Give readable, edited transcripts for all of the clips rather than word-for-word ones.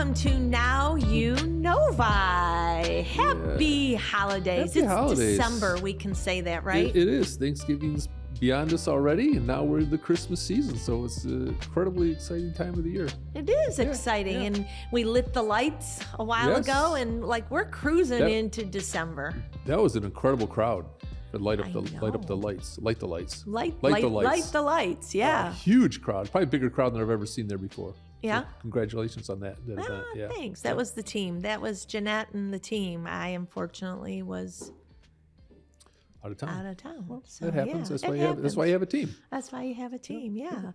welcome to Now You Novi. Happy holidays. Happy It's holidays. December, we can say that, right? It is. Thanksgiving's beyond us already, and now we're in the Christmas season, so it's an incredibly exciting time of the year. It is exciting, and we lit the lights a while ago, and we're cruising into December. That was an incredible crowd. Light up the lights. Light the lights. Yeah. Huge crowd, probably a bigger crowd than I've ever seen there before. Yeah. So congratulations on that event. Thanks. That was the team. That was Jeanette and the team. I unfortunately was out of town. Well, so, that happens. Yeah, that's why you have a team. That's why you have a team. Yeah.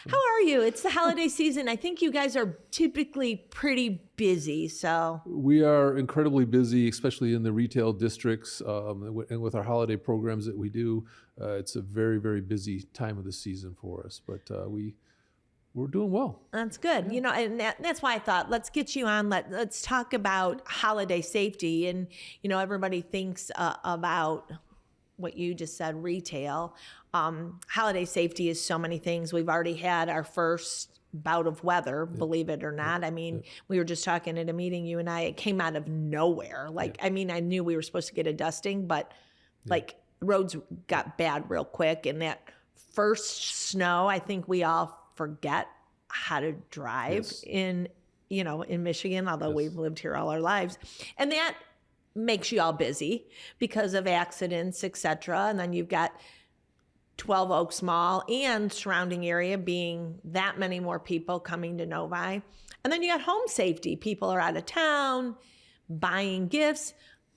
How are you? It's the holiday season. I think you guys are typically pretty busy. So we are incredibly busy, especially in the retail districts, and with our holiday programs that we do. It's a very, very busy time of the season for us. But we're doing well. That's good. Yeah. You know, and that's why I thought, let's get you on. Let's talk about holiday safety. And, you know, everybody thinks about what you just said, retail. Holiday safety is so many things. We've already had our first bout of weather, believe it or not. I mean, we were just talking at a meeting, you and I, it came out of nowhere. I mean, I knew we were supposed to get a dusting, but roads got bad real quick. And that first snow, I think we all forget how to drive in Michigan, although we've lived here all our lives. And that makes you all busy because of accidents, etc. And then you've got 12 Oaks Mall and surrounding area being that many more people coming to Novi. And then you got home safety. People are out of town, buying gifts,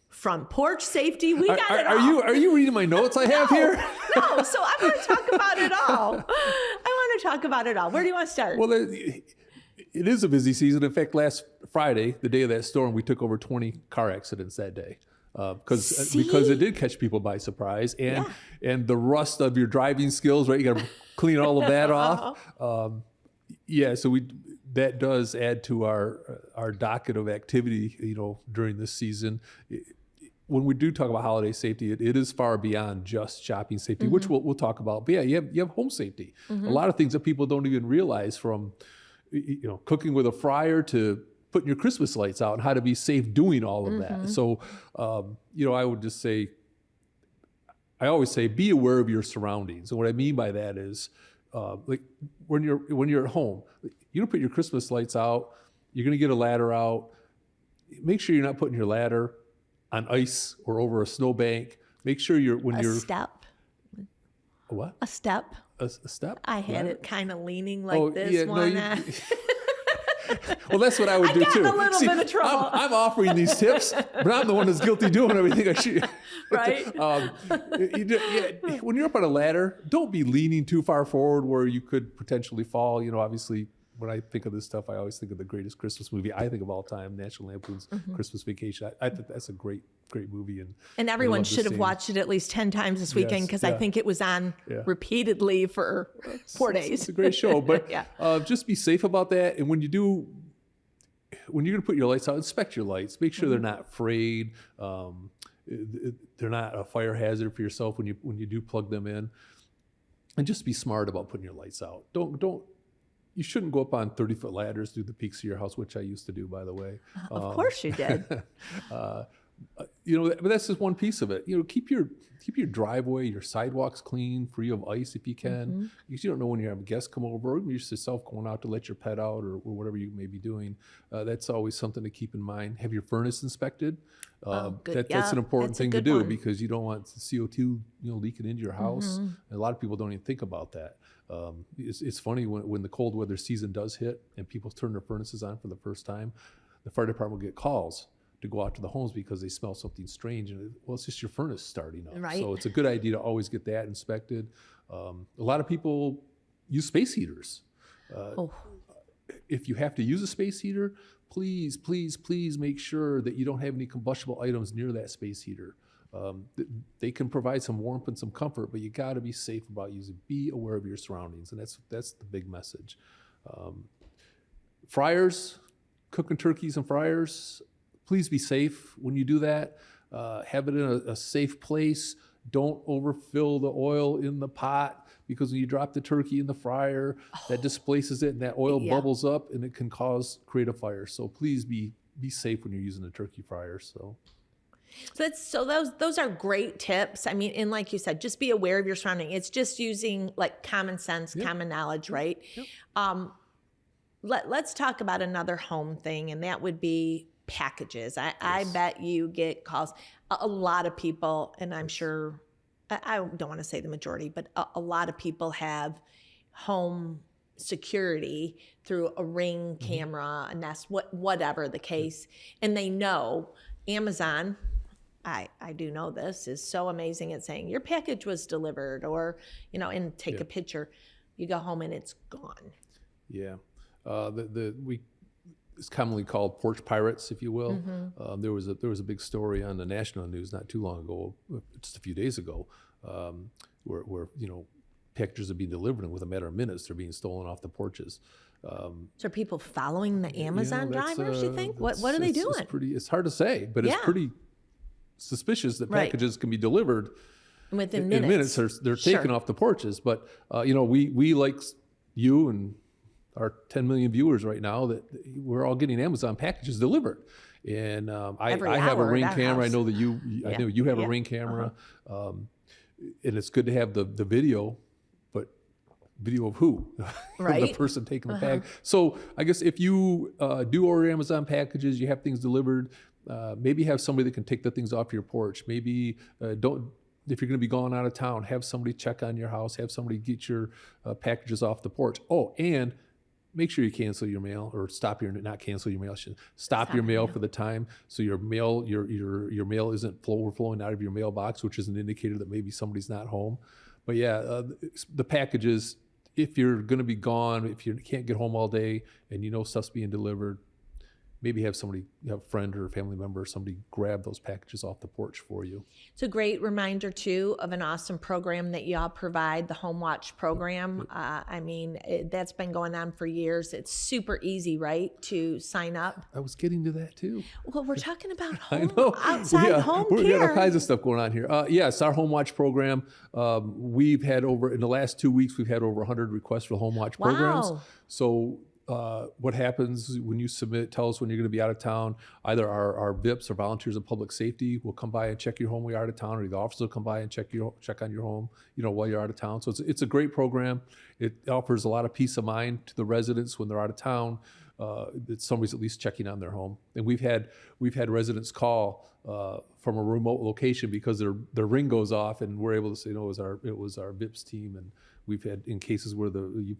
front porch safety. We got it all. Are you reading my notes I have here? No, so I want to talk about it all. Where do you want to start? Well, it is a busy season. In fact, last Friday, the day of that storm, we took over 20 car accidents that day because it did catch people by surprise, and the rust of your driving skills, right? You got to clean all of that off. So that does add to our docket of activity, during this season. When we do talk about holiday safety, it is far beyond just shopping safety, which we'll talk about. But you have home safety. A lot of things that people don't even realize, from cooking with a fryer to putting your Christmas lights out, and how to be safe doing all of that. So, I would just say, I always say, be aware of your surroundings. And what I mean by that is, when you're at home, you don't put your Christmas lights out. You're going to get a ladder out. Make sure you're not putting your ladder on ice or over a snowbank. Make sure a step. What? A step. A step? I had it kind of leaning like this one. Well, that's what I would do too. I got in a little bit of trouble. I'm offering these tips, but I'm the one that's guilty doing everything I should. Right. When you're up on a ladder, don't be leaning too far forward where you could potentially fall. Obviously, when I think of this stuff, I always think of the greatest Christmas movie I think of all time, National Lampoon's Christmas Vacation. I think that's a great movie. And everyone should have watched it at least 10 times this weekend, because I think it was on repeatedly for 4 days. It's a great show, but just be safe about that. And when you're going to put your lights out, inspect your lights. Make sure they're not frayed. They're not a fire hazard for yourself when you do plug them in. And just be smart about putting your lights out. You shouldn't go up on 30-foot ladders through the peaks of your house, which I used to do, by the way. Of course you did. But that's just one piece of it. Keep your driveway, your sidewalks clean, free of ice if you can, because you don't know when you have guests come over, or even yourself going out to let your pet out, or whatever you may be doing. That's always something to keep in mind. Have your furnace inspected. That's an important thing to do, because you don't want the CO2 leaking into your house. And a lot of people don't even think about that. It's funny when the cold weather season does hit and people turn their furnaces on for the first time, the fire department will get calls to go out to the homes because they smell something strange, and it's just your furnace starting up. Right. So it's a good idea to always get that inspected. A lot of people use space heaters. If you have to use a space heater, please make sure that you don't have any combustible items near that space heater. They can provide some warmth and some comfort, but you got to be safe about using. Be aware of your surroundings, and that's the big message. Fryers, cooking turkeys and fryers, please be safe when you do that. Have it in a safe place. Don't overfill the oil in the pot. because when you drop the turkey in the fryer, that displaces it and that oil bubbles up and it can create a fire. So please be safe when you're using a turkey fryer. So those are great tips. I mean, and like you said, just be aware of your surrounding. It's just using like common sense, common knowledge, right? Yep. Let's talk about another home thing, and that would be packages. I bet you get calls. A lot of people, and I'm sure, I don't want to say the majority, but a lot of people have home security through a Ring camera, a Nest, whatever the case, and they know Amazon, I do know this, is so amazing at saying your package was delivered, or, and take a picture. You go home and it's gone. Yeah. It's commonly called porch pirates, if you will. There was a big story on the national news not too long ago, just a few days ago, where packages are being delivered, and within a matter of minutes they're being stolen off the porches. So are people following the Amazon drivers, you think? What are they doing? It's hard to say, but it's pretty suspicious that packages can be delivered within minutes. They're taken off the porches. But we like you and our 10 million viewers right now, that we're all getting Amazon packages delivered. And I have a Ring camera. I know that I know you have a Ring camera. And it's good to have the video, but video of who? The person taking the package. So I guess if you do order Amazon packages, you have things delivered, maybe have somebody that can take the things off your porch. Maybe if you're going to be going out of town, have somebody check on your house, have somebody get your packages off the porch. Oh, and make sure you cancel your mail, or stop your mail for the time, so your mail isn't overflowing out of your mailbox, which is an indicator that maybe somebody's not home. But the packages, if you're going to be gone, if you can't get home all day and stuff's being delivered, maybe have a friend or a family member or somebody grab those packages off the porch for you. It's a great reminder, too, of an awesome program that y'all provide, the Home Watch program. That's been going on for years. It's super easy, right, to sign up? I was getting to that, too. Well, we're talking about outside home care. We got all kinds of stuff going on here. Yes, our Home Watch program, we've had in the last 2 weeks, we've had over 100 requests for Home Watch programs. So what happens when you submit, tell us when you're going to be out of town. Either our VIPs or volunteers in public safety will come by and check your home while you're out of town, or the officers will come by and check on your home, while you're out of town. So it's a great program. It offers a lot of peace of mind to the residents when they're out of town. That somebody's at least checking on their home. And we've had residents call from a remote location because their ring goes off, and we're able to say, no, it was our VIPs team. And we've had in cases where you've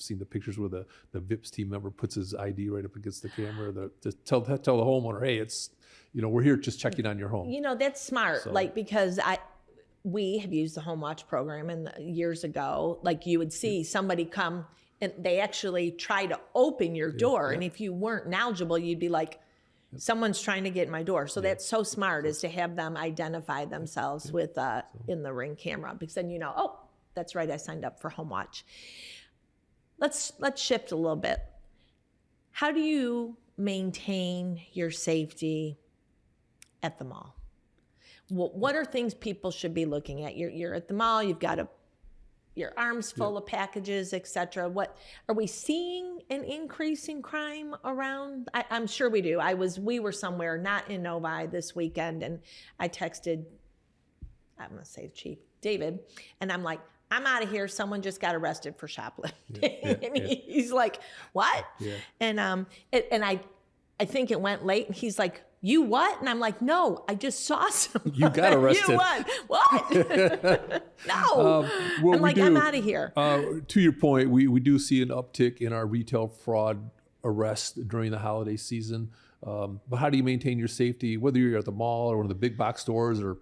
seen the pictures where the VIPs team member puts his ID right up against the camera to tell the homeowner, hey, it's we're here just checking on your home. That's smart. So, because we have used the Home Watch program, and years ago, you would see somebody come and they actually try to open your door, and if you weren't knowledgeable, you'd be like, someone's trying to get in my door. So that's so smart, is to have them identify themselves with in the Ring camera, because then oh, that's right, I signed up for Home Watch. Let's shift a little bit. How do you maintain your safety at the mall? What are things people should be looking at? You're at the mall, you've got your arms full of packages, etc. What are we seeing? An increase in crime around? I'm sure we do. We were somewhere not in Novi this weekend, and I texted, I'm gonna say Chief David, and I'm like, I'm out of here. Someone just got arrested for shoplifting. And he's like, what? Yeah. And I think it went late, and he's like, you what? And I'm like, no, I just saw someone. You got arrested. You what? No. I'm out of here. To your point, we do see an uptick in our retail fraud arrests during the holiday season. But how do you maintain your safety, whether you're at the mall or one of the big box stores or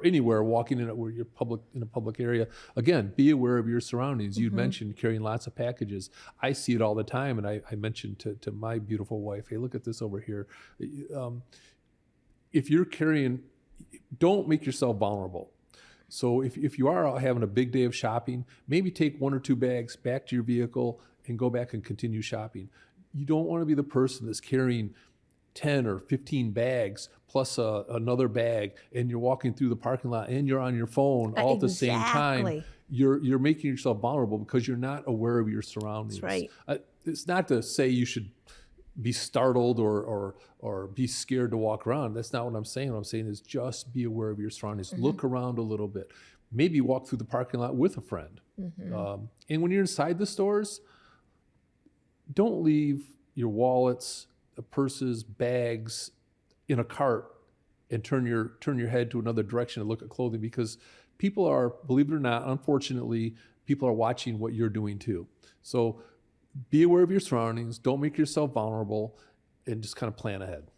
anywhere, walking in where you're in a public area? Again, be aware of your surroundings. You'd mentioned carrying lots of packages. I see it all the time, and I mentioned to my beautiful wife, hey, look at this over here. If you're carrying, don't make yourself vulnerable. So if you are out having a big day of shopping, maybe take 1 or 2 bags back to your vehicle and go back and continue shopping. You don't want to be the person that's carrying 10 or 15 bags plus another bag, and you're walking through the parking lot and you're on your phone all at the same time, Exactly. you're making yourself vulnerable because you're not aware of your surroundings. That's right. It's not to say you should be startled or be scared to walk around. That's not what I'm saying. What I'm saying is just be aware of your surroundings. Look around a little bit. Maybe walk through the parking lot with a friend. And when you're inside the stores, don't leave your wallets, purses, bags in a cart and turn your head to another direction and look at clothing, because people are, believe it or not, unfortunately, people are watching what you're doing too. So be aware of your surroundings. Don't make yourself vulnerable, and just kind of plan ahead.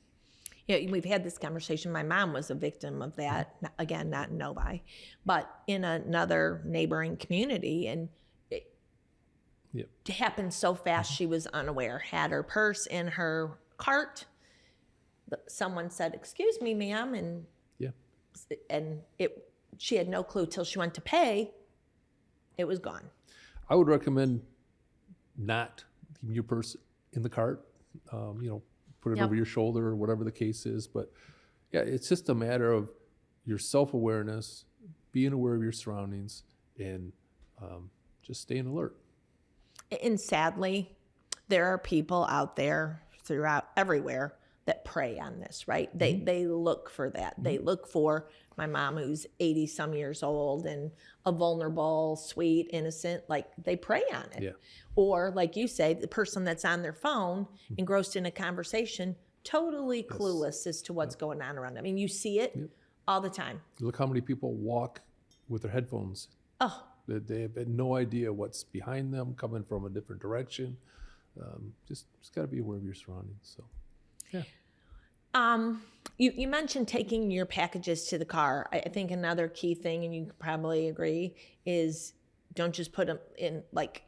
Yeah, we've had this conversation. My mom was a victim of that. Again, not in Novi, but in another neighboring community, and it happened so fast. She was unaware. Had her purse in her cart. Someone said, "Excuse me, ma'am," and she had no clue till she went to pay. It was gone. I would recommend not keeping your purse in the cart. Put it over your shoulder or whatever the case is. But yeah, it's just a matter of your self-awareness, being aware of your surroundings, and just staying alert. And sadly, there are people out there throughout everywhere that prey on this, right? They look for that. They look for my mom, who's 80 some years old and a vulnerable, sweet, innocent, like they prey on it. Yeah. Or like you say, the person that's on their phone, engrossed in a conversation, totally clueless as to what's going on around them. I mean, you see it all the time. Look how many people walk with their headphones. Oh, They have no idea what's behind them, coming from a different direction. Just got to be aware of your surroundings. So, yeah. You mentioned taking your packages to the car. I think another key thing, and you can probably agree, is don't just put them in like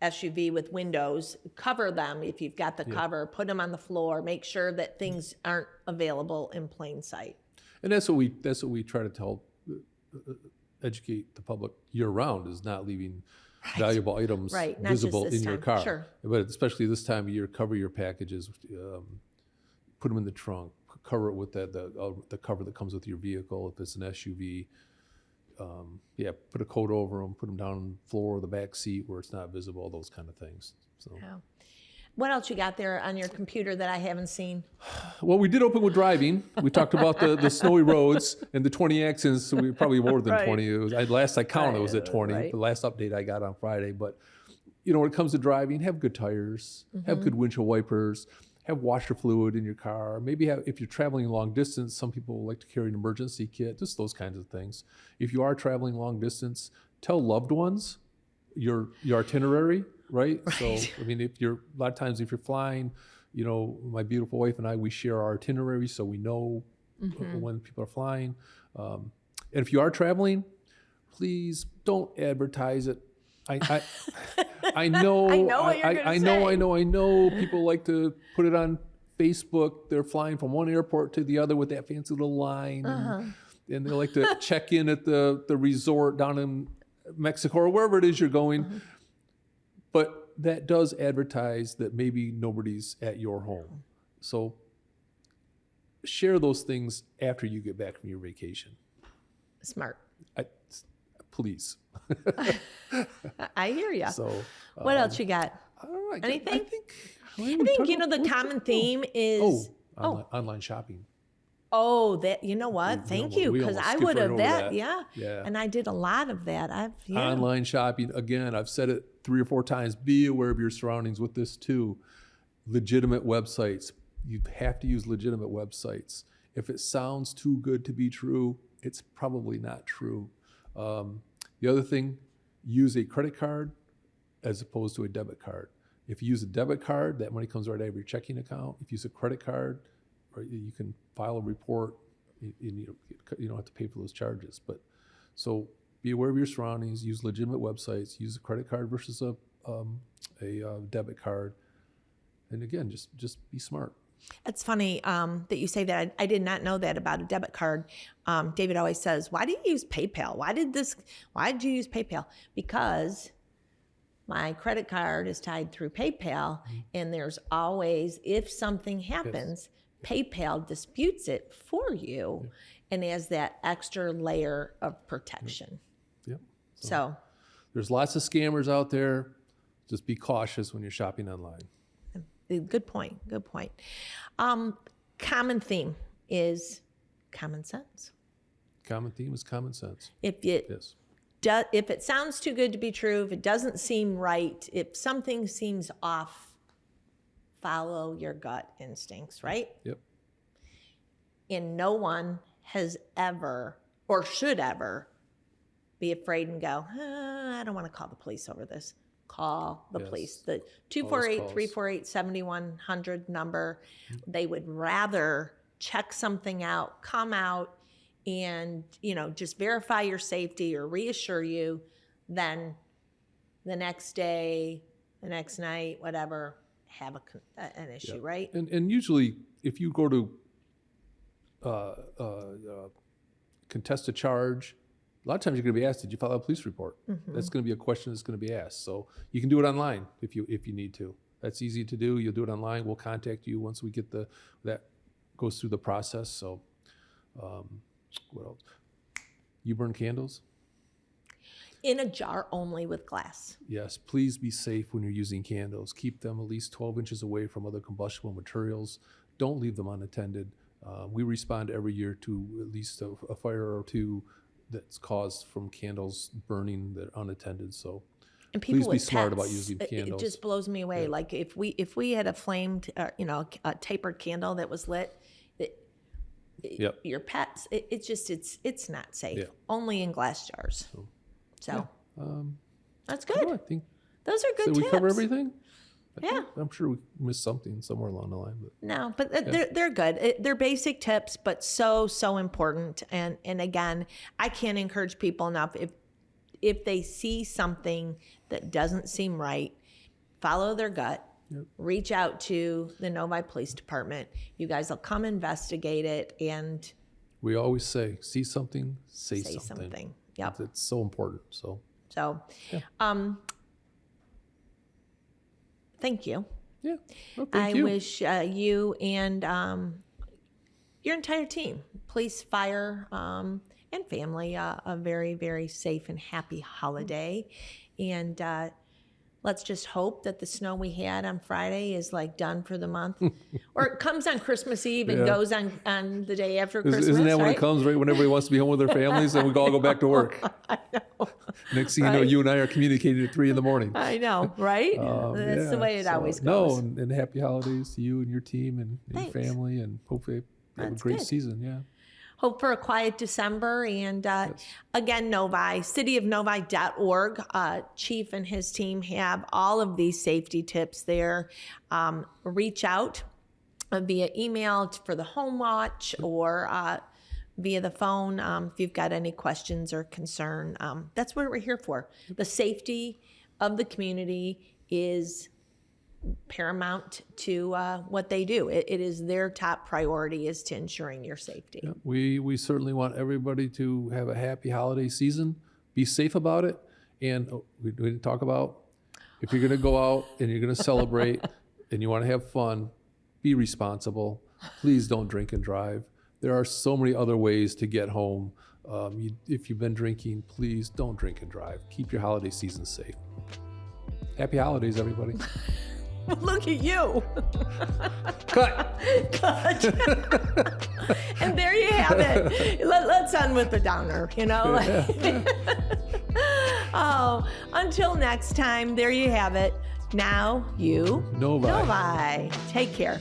SUV with windows. Cover them if you've got the cover. Put them on the floor. Make sure that things aren't available in plain sight. And that's what we try to tell, educate the public year round, is not leaving valuable items visible in your car. Sure. But especially this time of year, cover your packages. Put them in the trunk. Cover it with the cover that comes with your vehicle if it's an SUV. Put a coat over them. Put them down on the floor or the back seat where it's not visible. Those kind of things. So. Yeah. What else you got there on your computer that I haven't seen? Well, we did open with driving. We talked about the snowy roads and the 20 accidents. So we probably more than 20. It was, last I counted, it was at 20. The last update I got on Friday. But when it comes to driving, have good tires, have good windshield wipers, have washer fluid in your car. Maybe if you're traveling long distance, some people like to carry an emergency kit. Just those kinds of things. If you are traveling long distance, tell loved ones your itinerary. Right. So, I mean, a lot of times if you're flying, my beautiful wife and I, we share our itinerary so we know when people are flying. And if you are traveling, please don't advertise it. I know. I know what you're going to say. I know. People like to put it on Facebook. They're flying from one airport to the other with that fancy little line, and they like to check in at the resort down in Mexico or wherever it is you're going. But that does advertise that maybe nobody's at your home. So share those things after you get back from your vacation. Smart. Please. I hear you. So, what else you got? I don't know. Anything? I think the common theme is online shopping. Oh, that, you know what? Thank you, because I would have that. Yeah. And I did a lot of that. Online shopping, again, I've said it 3 or 4 times. Be aware of your surroundings with this too. Legitimate websites. You have to use legitimate websites. If it sounds too good to be true, it's probably not true. The other thing, use a credit card as opposed to a debit card. If you use a debit card, that money comes right out of your checking account. If you use a credit card, you can file a report. You don't have to pay for those charges. But so be aware of your surroundings. Use legitimate websites. Use a credit card versus a debit card. And again, just be smart. It's funny that you say that. I did not know that about a debit card. David always says, "Why do you use PayPal? Why did you use PayPal?" Because my credit card is tied through PayPal, and there's always, if something happens, PayPal disputes it for you and has that extra layer of protection. Yep. So there's lots of scammers out there. Just be cautious when you're shopping online. good point. Good point. Common theme is common sense. Common theme is common sense. If Yes. if it sounds too good to be true, if it doesn't seem right, if something seems off, follow your gut instincts, right? Yep. And no one has ever or should ever be afraid and go, I don't want to call the police over this. Call the police. The 248-348-7100 number. They would rather check something out, come out, and just verify your safety or reassure you than the next day, the next night, whatever, have an issue, right? And usually, if you go to contest a charge, a lot of times you're going to be asked, did you file a police report? That's going to be a question that's going to be asked. So you can do it online if you need to. That's easy to do. You'll do it online. We'll contact you once we get that goes through the process. So what else? You burn candles? In a jar only with glass. Yes, please be safe when you're using candles. Keep them at least 12 inches away from other combustible materials. Don't leave them unattended. We respond every year to at least a fire or two that's caused from candles burning that are unattended. So and people please be with smart pets, about using candles. It just blows me away. Yeah. Like if we had a flamed, a tapered candle that was lit, Yep. your pets, it's not safe. Yeah. Only in glass jars. So that's good. I think Those are good did tips. we cover everything? Yeah. I'm sure we missed something somewhere along the line. But No, but they're good. They're basic tips, but so important. And again, I can't encourage people enough. If they see something that doesn't seem right, follow their gut. Yep. Reach out to the Novi Police Department. You guys will come investigate it and we always say, see something, say say something. Yep. It's so important. So yeah. Thank you. yeah. Well, thank I you. wish you and your entire team, police, fire, and family, a very, very safe and happy holiday. And let's just hope that the snow we had on Friday is like done for the month, or it comes on Christmas Eve and goes on the day after Christmas. Isn't that when right? it comes, right when everybody wants to be home with their families and we all go back to work? I know. Next thing you know, you and I are communicating at 3 a.m. I know, right? That's the way it always goes. No, and happy holidays to you and your team and your Thanks. family, and hopefully you have a great good. season. Yeah. Hope for a quiet December. And again, Novi, cityofnovi.org. Chief and his team have all of these safety tips there. Reach out via email for the home watch or via the phone if you've got any questions or concern. That's what we're here for. The safety of the community is paramount to what they do. It is their top priority, is to ensuring your safety. Yeah, we certainly want everybody to have a happy holiday season. Be safe about it. And we didn't talk about, if you're going to go out and you're going to celebrate and you want to have fun, be responsible. Please don't drink and drive. There are so many other ways to get home. If you've been drinking, please don't drink and drive. Keep your holiday season safe. Happy holidays, everybody. Look at you. Cut. Cut. And there you have it. Let's end with the downer, Oh, until next time, there you have it. Now you Novi. Novi. Take care.